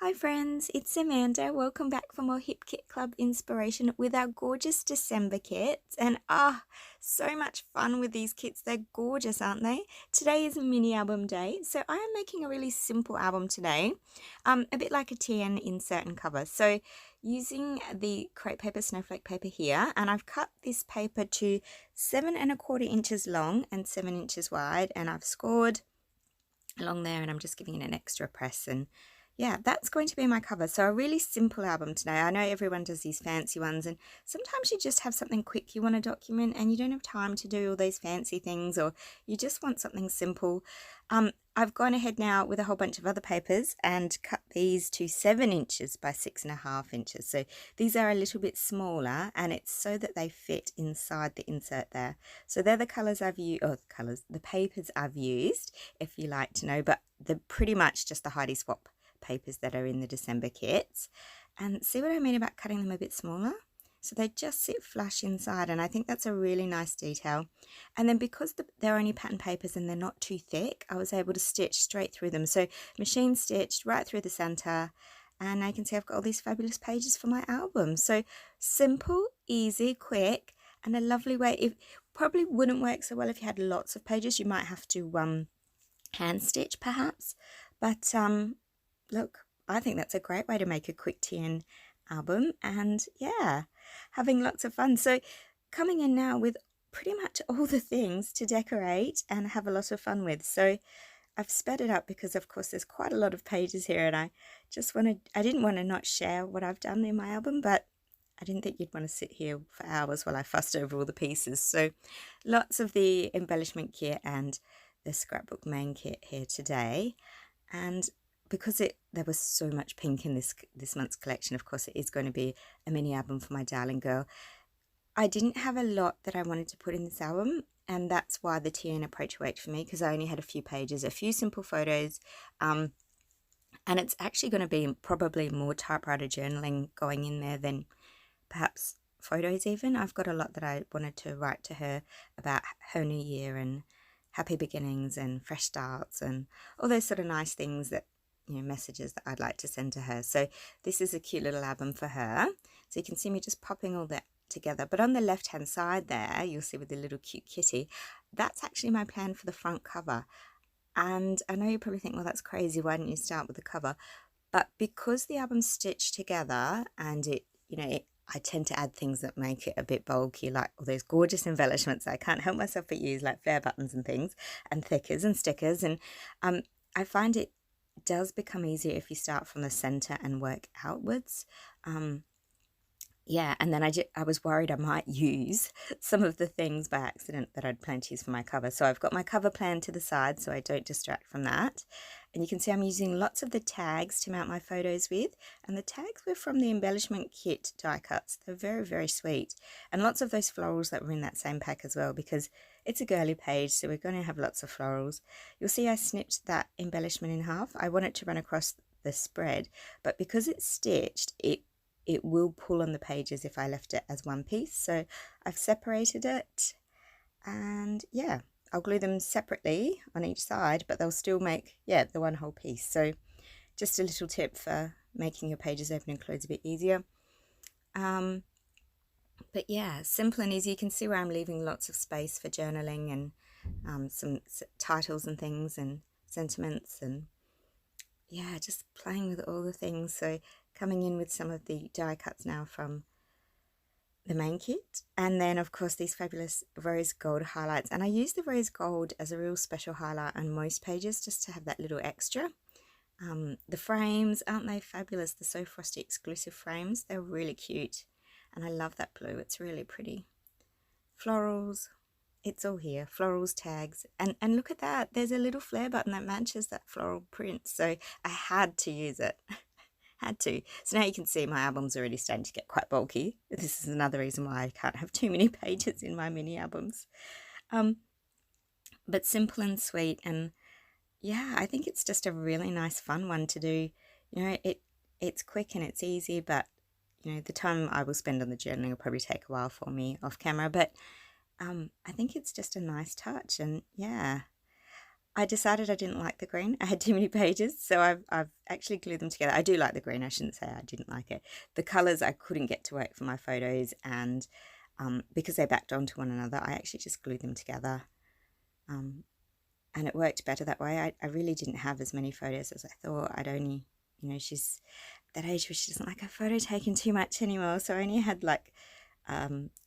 Hi friends, it's Amanda. Welcome back for more Hip Kit Club inspiration with our gorgeous December kits. And so much fun with these kits. They're gorgeous, aren't they? Today is mini album day, so I am making a really simple album today, a bit like a TN insert and cover. So using the crepe paper, snowflake paper here, and I've cut this paper to 7¼ inches long and 7 inches wide, and I've scored along there, and I'm just giving it an extra press. And yeah, that's going to be my cover. So a really simple album today. I know everyone does these fancy ones, and sometimes you just have something quick you want to document and you don't have time to do all those fancy things, or you just want something simple. I've gone ahead now with a whole bunch of other papers and cut these to 7 inches by 6½ inches. So these are a little bit smaller, and it's so that they fit inside the insert there. So they're the colours I've used, or the papers I've used, if you like to know, but they're pretty much just the Heidi Swap papers that are in the December kits. And see what I mean about cutting them a bit smaller? So they just sit flush inside, and I think that's a really nice detail. And then because they're only pattern papers and they're not too thick, I was able to stitch straight through them. So machine stitched right through the center, and I can see I've got all these fabulous pages for my album. So simple, easy, quick, and a lovely way. It probably wouldn't work so well if you had lots of pages. You might have to hand stitch perhaps, but look, I think that's a great way to make a quick TN album, and yeah, having lots of fun. So coming in now with pretty much all the things to decorate and have a lot of fun with. So I've sped it up because of course there's quite a lot of pages here, and I didn't want to not share what I've done in my album, but I didn't think you'd want to sit here for hours while I fussed over all the pieces. So lots of the embellishment kit and the scrapbook main kit here today. And because there was so much pink in this month's collection, of course it is going to be a mini album for my darling girl. I didn't have a lot that I wanted to put in this album, and that's why the TN approach worked for me, because I only had a few pages, a few simple photos, and it's actually going to be probably more typewriter journaling going in there than perhaps photos even. I've got a lot that I wanted to write to her about her new year and happy beginnings and fresh starts and all those sort of nice things, that messages that I'd like to send to her. So this is a cute little album for her. So you can see me just popping all that together. But on the left hand side there, you'll see with the little cute kitty, that's actually my plan for the front cover. And I know you probably think, well, that's crazy, why didn't you start with the cover? But because the album's stitched together, and I tend to add things that make it a bit bulky, like all those gorgeous embellishments I can't help myself but use, like flare buttons and things, and thickers and stickers. And I find it does become easier if you start from the center and work outwards. Yeah, and then I was worried I might use some of the things by accident that I'd planned to use for my cover. So I've got my cover plan to the side so I don't distract from that. And you can see I'm using lots of the tags to mount my photos with. And the tags were from the embellishment kit die cuts. They're very, very sweet. And lots of those florals that were in that same pack as well, because it's a girly page, so we're going to have lots of florals. You'll see I snipped that embellishment in half. I want it to run across the spread, but because it's stitched, it will pull on the pages if I left it as one piece. So I've separated it, and yeah, I'll glue them separately on each side, but they'll still make, the one whole piece. So just a little tip for making your pages open and close a bit easier. But yeah, simple and easy. You can see where I'm leaving lots of space for journaling and some titles and things and sentiments, and yeah, just playing with all the things. So coming in with some of the die cuts now from the main kit, and then of course these fabulous rose gold highlights, and I use the rose gold as a real special highlight on most pages just to have that little extra. The frames, aren't they fabulous? The So Frosty exclusive frames, they're really cute, and I love that blue, it's really pretty. Florals, it's all here, florals, tags, and look at that, there's a little flare button that matches that floral print, so I had to use it. Had to. So now you can see my album's already starting to get quite bulky. This is another reason why I can't have too many pages in my mini albums. But simple and sweet, and yeah, I think it's just a really nice fun one to do. It's quick and it's easy, but the time I will spend on the journaling will probably take a while for me off camera, but I think it's just a nice touch. And yeah, I decided I didn't like the green. I had too many pages, so I've actually glued them together. I do like the green. I shouldn't say I didn't like it. The colours I couldn't get to work for my photos, and because they backed onto one another, I actually just glued them together. And it worked better that way. I really didn't have as many photos as I thought. I'd only, she's at that age where she doesn't like her photo taken too much anymore. So I only had like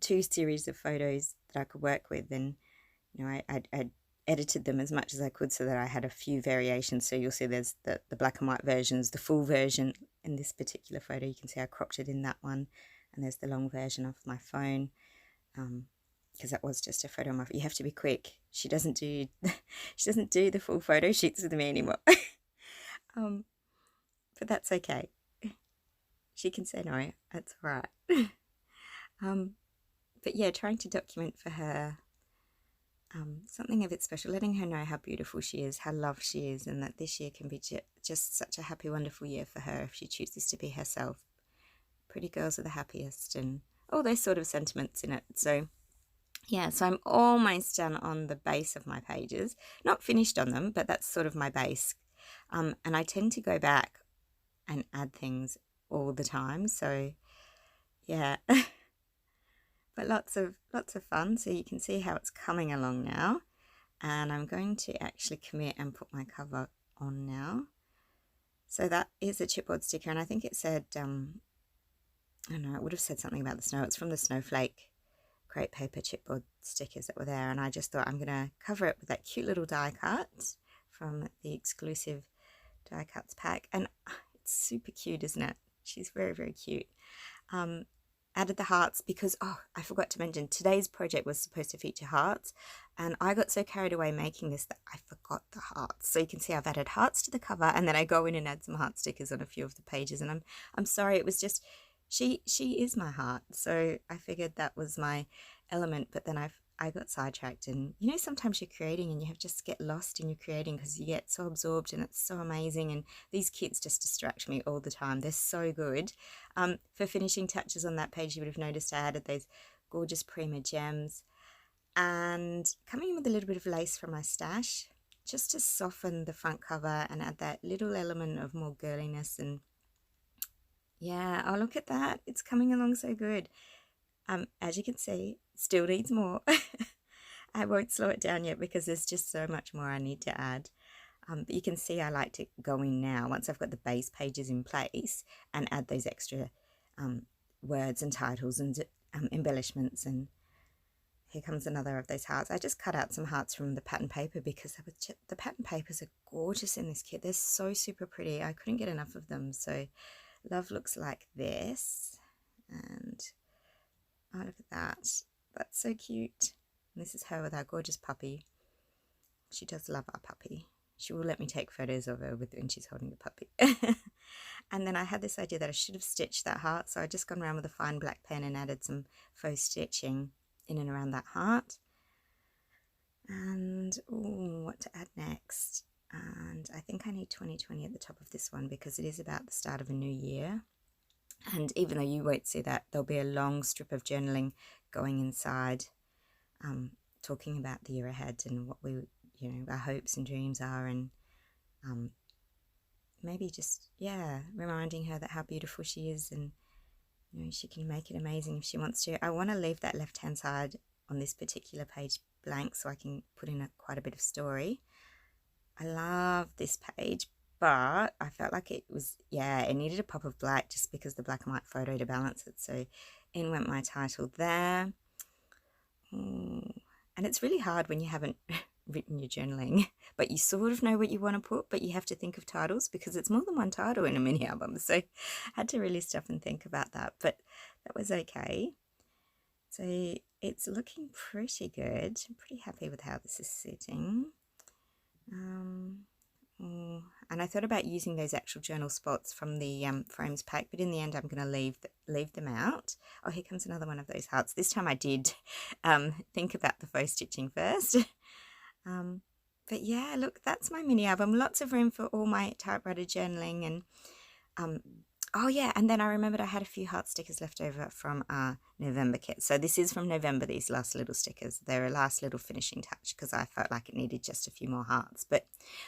2 series of photos that I could work with, and I edited them as much as I could so that I had a few variations. So you'll see there's the black and white versions, the full version in this particular photo. You can see I cropped it in that one, and there's the long version off my phone. Because that was just a photo of my. You have to be quick. She doesn't do the full photo shoots with me anymore. But that's okay. She can say no. That's all right. But yeah, trying to document for her something a bit special, letting her know how beautiful she is, how loved she is, and that this year can be just such a happy, wonderful year for her if she chooses to be herself. Pretty girls are the happiest, and all those sort of sentiments in it. So yeah, so I'm almost done on the base of my pages. Not finished on them, but that's sort of my base. And I tend to go back and add things all the time. So yeah, but lots of fun. So you can see how it's coming along now. And I'm going to actually commit and put my cover on now. So that is a chipboard sticker, and I think it said, I don't know, it would have said something about the snow. It's from the Snowflake crepe paper chipboard stickers that were there, and I just thought I'm going to cover it with that cute little die cut from the exclusive die cuts pack, and it's super cute, isn't it? She's very, very cute. Added the hearts because, I forgot to mention, today's project was supposed to feature hearts, and I got so carried away making this that I forgot the hearts. So you can see I've added hearts to the cover, and then I go in and add some heart stickers on a few of the pages, and I'm sorry, it was just she is my heart, so I figured that was my element. But then I got sidetracked, and sometimes you're creating and you have just get lost in your creating because you get so absorbed, and it's so amazing, and these kits just distract me all the time. They're so good. For finishing touches on that page, you would have noticed I added those gorgeous Prima gems, and coming in with a little bit of lace from my stash just to soften the front cover and add that little element of more girliness. And yeah, oh, look at that. It's coming along so good. As you can see, still needs more. I won't slow it down yet because there's just so much more I need to add. But you can see I like to go in now, once I've got the base pages in place, and add those extra words and titles and embellishments. And here comes another of those hearts. I just cut out some hearts from the pattern paper because the pattern papers are gorgeous in this kit. They're so super pretty. I couldn't get enough of them. So love looks like this, and oh, look at that. That's so cute. And this is her with our gorgeous puppy. She does love our puppy. She will let me take photos of her when she's holding the puppy. And then I had this idea that I should have stitched that heart, so I just gone around with a fine black pen and added some faux stitching in and around that heart. And what to add next? And I think I need 2020 at the top of this one because it is about the start of a new year. And even though you won't see that, there'll be a long strip of journaling going inside, talking about the year ahead and what we, our hopes and dreams are, and maybe just, reminding her that how beautiful she is, and she can make it amazing if she wants to. I want to leave that left-hand side on this particular page blank so I can put in quite a bit of story. I love this page, but I felt like it needed a pop of black just because the black and white photo to balance it. So in went my title there. And it's really hard when you haven't written your journaling, but you sort of know what you want to put, but you have to think of titles because it's more than one title in a mini album. So I had to really stop and think about that, but that was okay. So it's looking pretty good. I'm pretty happy with how this is sitting. And I thought about using those actual journal spots from the frames pack, but in the end I'm going to leave them out. Oh, here comes another one of those hearts. This time I did think about the faux stitching first. But yeah, look, that's my mini album. Lots of room for all my typewriter journaling, and Oh yeah, and then I remembered I had a few heart stickers left over from our November kit. So this is from November, these last little stickers. They're a last little finishing touch because I felt like it needed just a few more hearts. But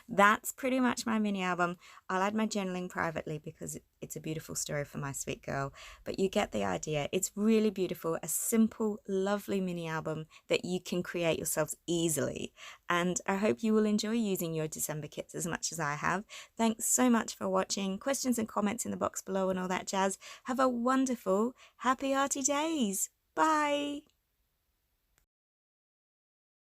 that's pretty much my mini album. I'll add my journaling privately because it's a beautiful story for my sweet girl. But you get the idea. It's really beautiful, a simple, lovely mini album that you can create yourselves easily. And I hope you will enjoy using your December kits as much as I have. Thanks so much for watching. Questions and comments in the box below and all that jazz. Have a wonderful, happy Arty days. Bye.